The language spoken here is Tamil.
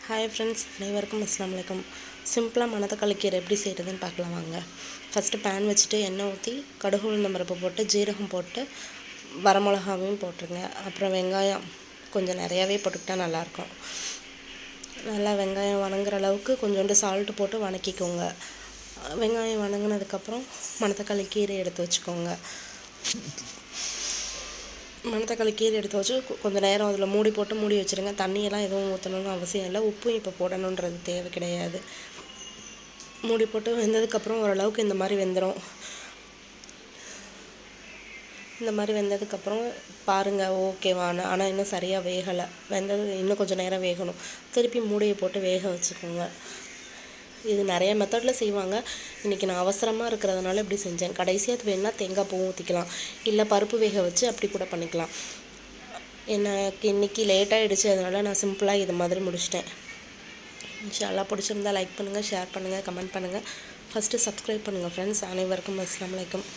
ஹாய் ஃப்ரெண்ட்ஸ், அனைவருக்கும் அஸ்ஸலாமு அலைக்கும். சிம்பிளாக மணத்தக்காளி கீரை எப்படி செய்கிறதுன்னு பார்க்கலாம் வாங்க. ஃபஸ்ட்டு பேன் வச்சுட்டு எண்ணெய் ஊற்றி கடுகு உளுந்தம் பருப்பு போட்டு ஜீரகம் போட்டு வரமிளகாவையும் போட்டுருங்க. அப்புறம் வெங்காயம் கொஞ்சம் நிறையாவே போட்டுக்கிட்டால் நல்லாயிருக்கும். நல்லா வெங்காயம் வணங்குற அளவுக்கு கொஞ்சோண்டு சால்ட்டு போட்டு வணக்கிக்கோங்க. வெங்காயம் வணங்கினதுக்கப்புறம் மணத்தக்காளி கீரை எடுத்து வச்சுக்கோங்க. மணத்தக்காளி கீரை எடுத்து வச்சு கொஞ்சம் நேரம் அதில் மூடி போட்டு மூடி வச்சுருங்க. தண்ணியெல்லாம் எதுவும் ஊற்றணுன்னு அவசியம் இல்லை. உப்பும் இப்போ போடணுன்றது தேவை கிடையாது. மூடி போட்டு வெந்ததுக்கப்புறம் ஓரளவுக்கு இந்த மாதிரி வெந்துடும். இந்த மாதிரி வெந்ததுக்கப்புறம் பாருங்கள் ஓகேவான, ஆனால் இன்னும் சரியாக வேகலை. வெந்தது இன்னும் கொஞ்சம் நேரம் வேகணும். திருப்பி மூடியை போட்டு வேக வச்சுக்கோங்க. இது நிறைய மெத்தடில் செய்வாங்க. இன்றைக்கி நான் அவசரமாக இருக்கிறதுனால இப்படி செஞ்சேன். கடைசியாக அது வேணால் தேங்காய் பூவும் ஊற்றிக்கலாம், இல்லை பருப்பு வேக வச்சு அப்படி கூட பண்ணிக்கலாம். எனக்கு இன்றைக்கி லேட்டாகிடுச்சு, அதனால் நான் சிம்பிளாக இது மாதிரி முடிச்சிட்டேன். இன்ஷாஅல்லாஹ் பிடிச்சிருந்தால் லைக் பண்ணுங்கள், ஷேர் பண்ணுங்கள், கமெண்ட் பண்ணுங்கள். ஃபஸ்ட்டு சப்ஸ்கிரைப் பண்ணுங்கள் ஃப்ரெண்ட்ஸ். அனைவருக்கும் அஸ்ஸலாமு அலைக்கும்.